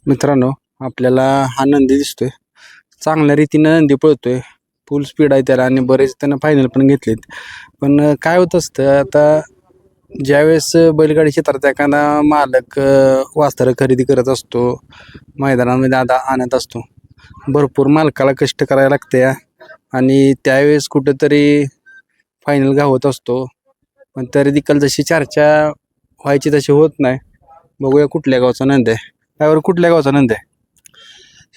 मित्रांनो, आपल्याला हा नंदी दिसतोय. चांगल्या रीतीनं नंदी पळतोय. फुल स्पीड आहे त्याला आणि बरेच त्यानं फायनल पण घेतलेत. पण काय होत असतं आता, ज्यावेळेस बैलगाडी क्षेत्रात एखादा मालक वासरं खरेदी करत असतो, मैदानामध्ये आता आणत असतो, भरपूर मालकाला कष्ट करायला लागते आणि त्यावेळेस कुठंतरी फायनल गावत असतो. पण तरी देखील जशी चर्चा व्हायची तशी होत नाही. बघूया कुठल्या गावचा नंद आहे. त्यावर कुठल्या गावचा नंद आहे?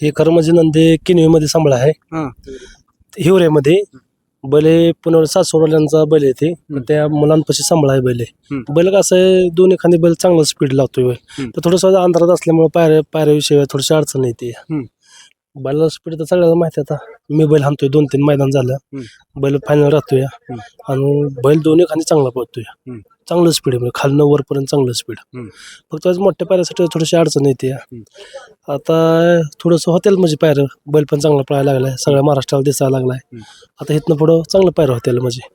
हे खरं म्हणजे नंदी किनवीमध्ये सांभाळ आहे. हां. हिवऱ्यामध्ये बैल पुन्हा सासवडल्यांचा बैल आहे ते. त्या मुलांपाशी सांभाळ आहे बैल. बैल कसं आहे, दोन एखादी बैल चांगला स्पीड लावतोय. तर थोडंसं अंधारात असल्यामुळे पायऱ्याविषयी थोडीशी अडचण येते. बैलाला स्पीड तर सगळ्याला माहिती आहे. आता मी बैल हाणतोय 2-3 मैदान झालं. बैल फायनल राहतोय आणि बैल दोन्ही खाली चांगला पळतोय. चांगलं स्पीड आहे, खालनं वरपर्यंत चांगलं स्पीड. फक्त मोठ्या पायऱ्यासाठी थोडीशी अडचण येते. आता थोडंसं हॉटेल म्हणजे पायरं बैल पण चांगला पळायला लागलाय, सगळ्या महाराष्ट्राला दिसायला लागलाय. आता इथनं पुढं चांगलं पायरं हॉटेल म्हणजे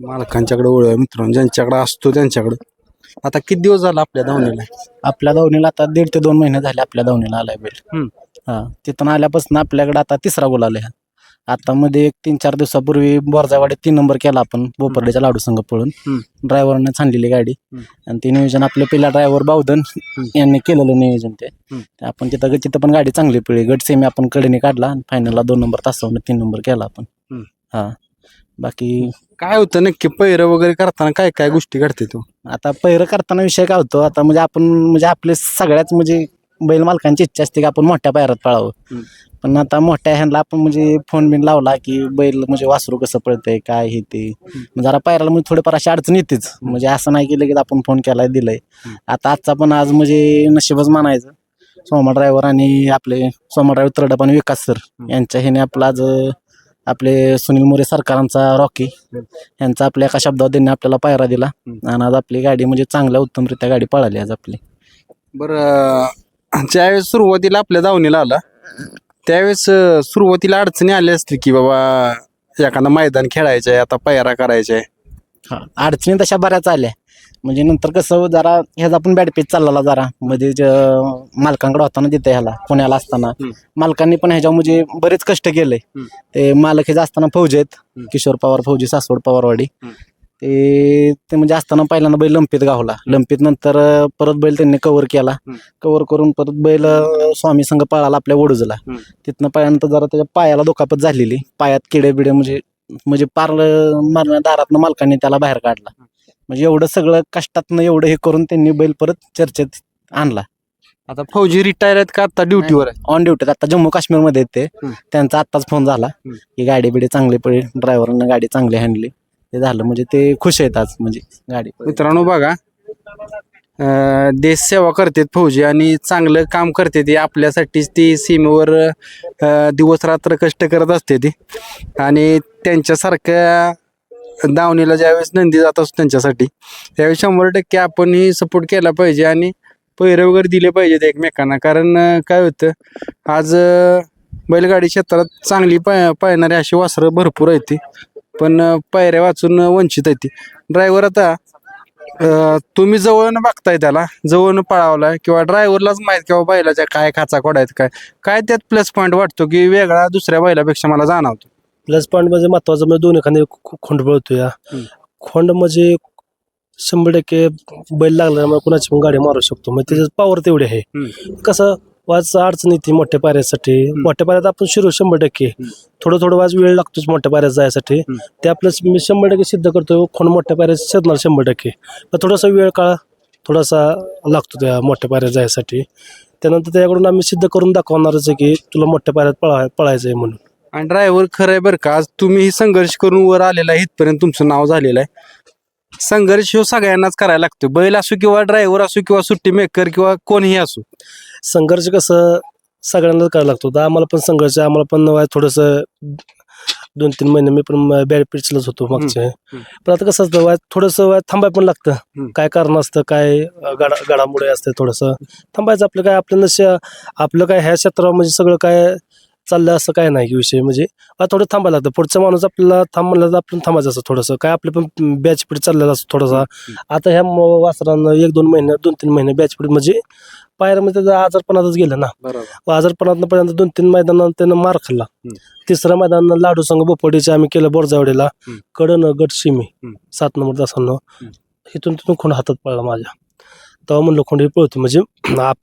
मालकांच्याकडे ओळख मित्रांनो, ज्यांच्याकडे असतो त्यांच्याकडे. आता किती दिवस झाला आपल्या धावणीला? आपल्या धावणीला आता 1.5 ते 2 महिने झाले आपल्या धावणीला आलाय बैल. हा, तिथून आल्यापासून आपल्याकडे आता 3रा गुलाल आहे. आता मध्ये एक 3-4 दिवसापूर्वी बोरजावाडीत 3 नंबर केला आपण बोपर्डेच्या लाडू संघ पळून. ड्रायव्हरने छानलेली गाडी आणि ते नियोजन आपले पहिला ड्रायव्हर बावधन यांनी केलेलं नियोजन. ते आपण तिथं पण गाडी चांगली पळली. गट सेमी आपण कडेने काढला आणि फायनलला 2 नंबर तासावर 3 नंबर केला आपण. हा, बाकी काय होतं नक्की पैरं वगैरे करताना काय काय गोष्टी घडते तू? आता पैरं करताना विषय काय होतो, आता म्हणजे आपण म्हणजे आपले सगळ्याच म्हणजे बैल मालकांची इच्छा असते की आपण मोठ्या पायऱ्यात पळावं. पण आता मोठ्या ह्यांना आपण म्हणजे फोन बिन लावला की बैल म्हणजे वासरू कसं पळतंय काय हे ते जरा पायऱ्याला म्हणजे थोडीफार अशी अडचण येतेच. म्हणजे असं नाही केलं की आपण फोन केलाय दिलंय. आता आजचा पण आज म्हणजे नशीबच म्हणायचं, सोमा ड्रायव्हर आणि आपले सोमा ड्रायव्हर तरडप आणि विकास सर यांच्या ह्याने आपला आज आपले सुनील मोरे सरकारांचा रॉकी यांचा आपल्या एका शब्दावर त्यांनी आपल्याला पायरा दिला आणि आज आपली गाडी म्हणजे चांगल्या उत्तमरित्या गाडी पळाली आज आपली. बरं, ज्यावेळेस सुरुवातीला आपल्या धावणीला आला त्यावेळेस सुरुवातीला अडचणी आल्या असतील की बाबा एखादं मैदान खेळायचं आहे, आता पायरा करायचा आहे. हा, अडचणी तशा बऱ्याच आल्या. म्हणजे नंतर कसं जरा ह्याचा पण बॅड पेज चालला जरा मध्ये मालकांकडे होताना तिथे ह्याला पुण्याला असताना मालकांनी पण ह्याच्या म्हणजे बरेच कष्ट केले. ते मालक ह्याचा असताना फौजी आहेत, किशोर पवार फौजी सासवड पवारवाडी. ते म्हणजे असताना पहिल्यांदा बैल लंपीत गावला. लंपीत नंतर परत बैल त्यांनी कव्हर केला. कव्हर करून परत बैल स्वामी संघ पळाला आपल्या वडूजला. तिथनं पायानंतर जरा त्याच्या पायाला दुखापत झालेली, पायात किडे बिडे म्हणजे पार मारण्या दारातनं मालकांनी त्याला बाहेर काढला. म्हणजे एवढं सगळं कष्टातनं एवढं हे करून त्यांनी बैल परत चर्चेत आणला. आता फौजी रिटायर आहेत का आता ड्युटीवर आहे? ऑन ड्युटी आता जम्मू काश्मीरमध्ये आहेत ते. त्यांचा आत्ताच फोन झाला की गाडी बिडी चांगली पडली, ड्रायव्हरनं गाडी चांगली हँडली ते झालं. म्हणजे ते खुश आहेत आज म्हणजे गाडी. मित्रांनो बघा, देश सेवा करतात फौजी आणि चांगलं काम करते ती आपल्यासाठीच. ती सीमेवर दिवस रात्र कष्ट करत असते ती आणि त्यांच्यासारख्या दावणीला ज्यावेळेस नंदी जात असतो त्यांच्यासाठी त्यावेळेस 100% आपणही सपोर्ट केला पाहिजे आणि पैरे वगैरे दिले पाहिजेत एकमेकांना. कारण काय होतं, आज बैलगाडी क्षेत्रात चांगली पाळणारी अशी वासरं भरपूर आहेत, पण पायऱ्या वाचून वंचित आहेत. ड्रायव्हर आता तुम्ही जवळनं बघताय, त्याला जवळनं पळावला किंवा ड्रायव्हरलाच माहीत किंवा बैलाच्या काय खाचा खोडा आहेत काय त्यात प्लस पॉईंट वाटतो की वेगळा दुसऱ्या बैलापेक्षा मला जाणवतो? प्लस पॉईंट म्हणजे महत्वाचं म्हणजे दोन एखादी खोंड पळतोय. खोंड म्हणजे 100% बैल लागल्यामुळे कुणाची पण गाडी मारू शकतो. म्हणजे त्याच्यात पॉवर तेवढी आहे. कसं वाज अडचण येते मोठ्या पायऱ्यासाठी. मोठ्या पायऱ्यात आपण शिरू 100%. थोडं वाज वेळ लागतोच मोठ्या पायऱ्यात जायसाठी. त्या प्लस मी 100% सिद्ध करतो खोंड मोठ्या पायऱ्यात शिरणार 100%. पण थोडासा वेळ काळ थोडासा लागतो त्या मोठ्या पायऱ्यात जायसाठी. त्यानंतर त्याकडून आम्ही सिद्ध करून दाखवणारच आहे की तुला मोठ्या पायऱ्यात पळायचं आहे म्हणून. आणि ड्रायव्हर खरं आहे बरं का, आज तुम्ही संघर्ष करून वर आलेला आहे, इथपर्यंत तुमचं नाव झालेलं आहे. संघर्ष हो सगळ्यांनाच करायला लागतो, बैल असो किंवा ड्रायव्हर असो किंवा सुट्टी मेकर किंवा कोणीही असो. संघर्ष कसं सगळ्यांनाच करायला लागतो. तर आम्हाला पण संघर्ष, आम्हाला पण थोडंसं 2-3 महिने मी पण बॅड पिचलंच होतो मागचे. पण आता कसं असतं थोडंसं थांबाय पण लागतं. काय कारण असतं, काय गडामुळे असतं, थोडंसं थांबायचं. आपलं काय आपलं ह्या क्षेत्रावर म्हणजे सगळं काय चाललं असं काय नाही की विषय म्हणजे थोडं थांबायला लागतं. पुढचा माणूस आपल्याला थांब म्हणलं तर आपण थांबायचं असं थोडंसं काय आपलं पण बॅचपीड चाललेलं असतं थोडासा. आता ह्या वासरांना 1-2 महिने 2-3 महिने बॅचपीड म्हणजे पायऱ्यामध्ये त्याचं आजारपणातच गेलं ना. बरोबर. आजारपणातनं पर्यंत 2-3 मैदानात त्यानं मार खाल्ला. तिसऱ्या मैदानात लाडू संघ बोपोडीचे आम्ही केलं बोरजावडीला कडनं गट शिमी 7 नंबर तासांना इथून तिथून खूण हातात पडला माझ्या. तेव्हा म्हणलं खोंड ही पळते म्हणजे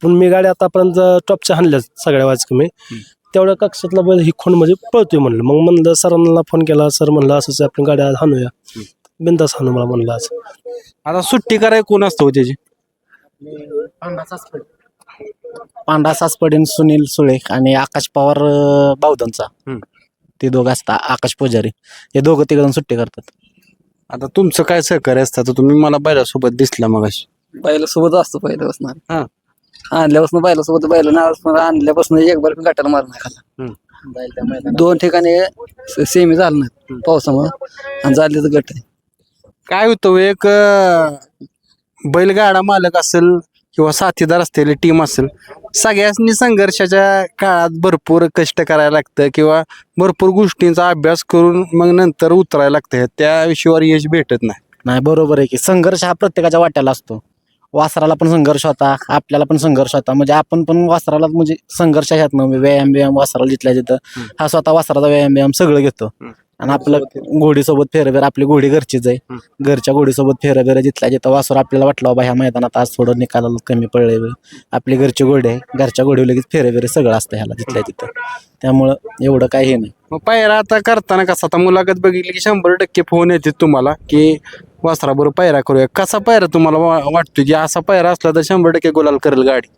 मी गाडी आतापर्यंत टॉपच्या हाणल्या सगळ्या वाज कमी तेवढ्या कक्षातला बैल ही खोंड म्हणजे पळतोय म्हणलं. मग म्हणलं सरांना फोन केला. सर म्हणलं असंच आपण गाडी आज हाणूया बिंदास हाणू मला म्हणलं आज. आता सुट्टी कराय कोण असतो त्याची? पांडा सासपडीन सुनील सुळे आणि आकाश पवार बावधनचा ते दोघं असतात. आकाश पुजारी हे दोघं तिघं सुट्टी करतात. आता तुमचं काय सहकार्य असतं? आता तुम्ही मला बैलासोबत दिसला मग बैलासोबत असतो पहिल्यापासून. हा. आणल्यापासून बैलासोबत आणल्यापासून एक बार गटाला मार नाही खाल्ला. 2 ठिकाणी सेमी झालं नाही पावसामुळे आणि झाले तर गट आहे. काय होतं एक बैलगाडा मालक असेल किंवा साथीदार असलेली टीम असेल सगळ्यांनी संघर्षाच्या काळात भरपूर कष्ट करायला लागतं किंवा भरपूर गोष्टींचा अभ्यास करून मग नंतर उतरायला लागतं. त्या विषयावर यश भेटत नाही. बरोबर आहे की संघर्ष हा प्रत्येकाच्या वाट्याला असतो. वासराला पण संघर्ष होता, आपल्याला पण संघर्ष होता. म्हणजे आपण पण वासराला म्हणजे संघर्ष ह्यात व्यायाम वासराला जिथल्या तिथं हा स्वतः वासराचा व्यायाम सगळं घेतो. आणि आपलं घोडीसोबत फेरफेर आपली घोडी घरचीच आहे. घरच्या घोडीसोबत फेरफेर जिथल्या जिथं वासर आपल्याला वाटलं बाबा ह्या मैदानात आज थोडं निकालाला कमी पडले आपली घरची घोडी आहे. घरच्या घोडीवर लगेच फेरफेर सगळं असतं ह्याला जिथल्या तिथं. त्यामुळं एवढं काही हे नाही. मग पायरा आता करताना कसा आता मुलाखत बघितली की 100% फोन येते तुम्हाला की वासराबरोबर पायरा करूया. कसा पायरा तुम्हाला वाटतो की असा पायरा असला तर 100% गुलाल करेल गाडी?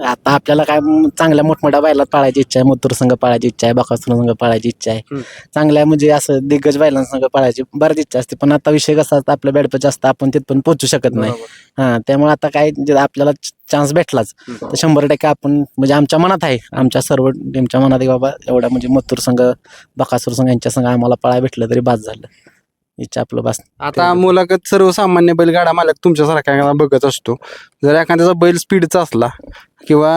आता आपल्याला काय चांगल्या मोठमोठ्या बैलात पाळायची इच्छा आहे. मथुर संघ पाळायची इच्छा आहे, बकासूर संघ पाळायची इच्छा आहे. चांगल्या म्हणजे असं दिग्गज बैलांसंघ पाळायची बरीच इच्छा असते. पण आता विषय कसा असता आपल्या बॅडपच असतं आपण तिथपर्यंत पोहोचू शकत नाही. त्यामुळे आता काय आपल्याला चान्स भेटलाच तर 100% आपण म्हणजे आमच्या मनात आहे. आमच्या सर्व टीमच्या मनात आहे बाबा एवढा म्हणजे मथुर संघ बकासूर संघ यांच्या संघ आम्हाला पळायला भेटलं तरी बास झालं. इच्छा आपलं बस. आता मुलाखत सर्वसामान्य बैलगाडा मालक तुमच्यासारख्या बघत असतो. जर एखाद्याचा बैल स्पीडचा असला किंवा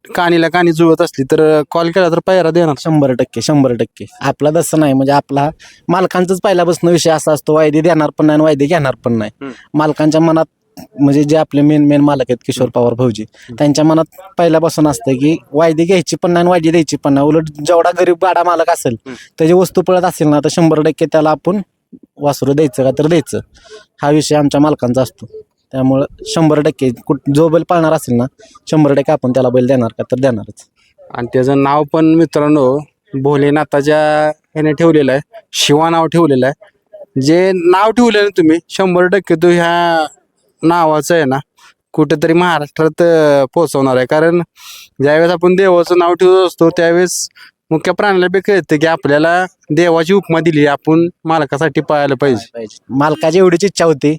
कानीला कानी जुळत असली तर कॉल केला तर पायरा देणार? 100% आपला तसं नाही. म्हणजे आपला मालकांचाच पहिल्यापासून विषय असा असतो वायदे देणार पण नाही वायदे घेणार पण नाही. मालकांच्या मनात म्हणजे जे आपले मेन मालक आहेत किशोर पवार भाऊजी त्यांच्या मनात पहिल्यापासून असतं की वायदे घ्यायची पण नाही वायदे द्यायची पण नाही. उलट जेवढा गरीब गाडा मालक असेल त्याची वस्तू पळत असेल ना तर 100% त्याला आपण वासरू द्यायचं का तर द्यायचं हा विषय आमच्या मालकांचा असतो. त्यामुळं 100% जो बैल पाळणार असेल ना 100% आपण त्याला बैल देणार का तर देणारच. आणि त्याचं नाव पण मित्रांनो भोलेनाथाच्या ह्याने ठेवलेलं आहे. शिवा नाव ठेवलेलं आहे. जे नाव ठेवलेलं तुम्ही 100% तो ह्या नावाचं आहे ना कुठेतरी महाराष्ट्रात पोहोचवणार आहे. कारण ज्यावेळेस आपण देवाचं नाव ठेवत असतो त्यावेळेस मुख्य प्राण्याला बी कळतं की आपल्याला देवाची उपमा दिली आपण मालकासाठी पाहायला पाहिजे. मालकाची एवढीच इच्छा होती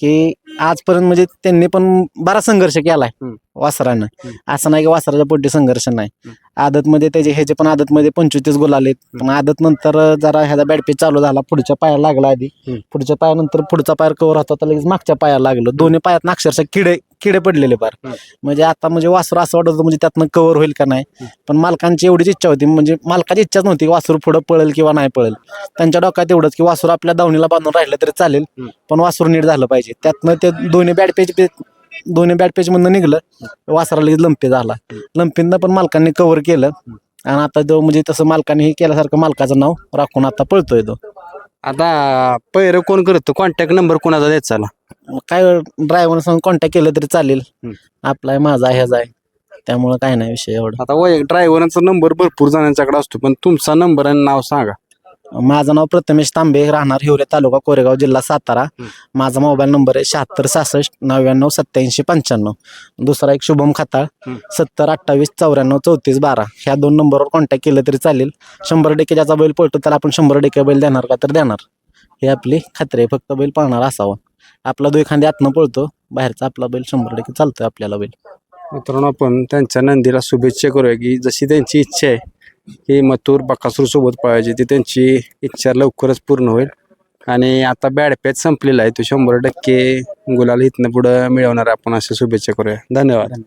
की आजपर्यंत म्हणजे त्यांनी पण बराच संघर्ष केलाय वासरानं. असं नाही की वासराच्या पोटी संघर्ष नाही. आदतमध्ये त्याचे ह्याचे पण आदतमध्ये 25 गोल आलेत. पण आदत नंतर जरा ह्याचा बॅडपेच चालू झाला. पुढच्या पायाला लागला आधी. पुढच्या पायानंतर पुढचा पायर कव्हर होता तर लगेच मागच्या पायाला लागलं. दोन्ही पायात अक्षरशः किडे पडलेले पार. म्हणजे आता म्हणजे वासरू असं वाटत होतं म्हणजे त्यातनं कव्हर होईल का नाही. पण मालकांची एवढीच इच्छा होती म्हणजे मालकाची इच्छाच नव्हती की वासरू पुढं पळेल किंवा नाही पळेल. त्यांच्या डोक्यात एवढंच की वासरू आपल्या दावणीला बांधून राहिलं तरी चालेल पण वासरू नीट झालं पाहिजे. त्यातनं ते दोन्ही बॅड पेज मधनं निघलं वासराला लगेच लंपी झाला. लंपीनं पण मालकांनी कव्हर केलं आणि आता तो म्हणजे तसं मालकाने हे केल्यासारखं मालकाचं नाव राखून आता पळतोय तो. आता पैर कोण करतो? कॉन्टॅक्ट नंबर कोणाचा द्यायचा? काय ड्रायव्हर संग कॉन्टॅक्ट केलं तरी चालेल. आपला आहे माझा ह्याचा आहे त्यामुळे काय नाही विषय एवढा. आता ड्रायव्हरांचा नंबर भरपूर जणांच्याकडे असतो पण तुमचा नंबर आणि नाव सांगा. माझं नाव प्रथमेश तांबे राहणार हिवरे तालुका कोरेगाव जिल्हा सातारा. माझा मोबाईल नंबर आहे 76 66 99 87 95. दुसरा एक शुभम खताळ 70 28 94 34 12. ह्या 2 नंबरवर कॉन्टॅक्ट केलं तरी चालेल. 100% ज्याचा बैल पळतो त्याला आपण 100% बैल देणार का तर देणार. हे आपली खात्री आहे. फक्त बैल पाळणार असावा. आपला 2 खांदे आतनं पळतो बाहेरचा आपला बैल 100% चालतोय आपल्याला बैल. मित्रांनो आपण त्यांच्या नंदीला शुभेच्छा करूया की जशी त्यांची इच्छा आहे की मथुर बकासूर सोबत पळायची ती त्यांची इच्छा लवकरच पूर्ण होईल. आणि आता बॅड पॅच संपलेला आहे तो 100% गुलाल इथनं पुढं मिळवणार आपण अशा शुभेच्छा करूया. धन्यवाद.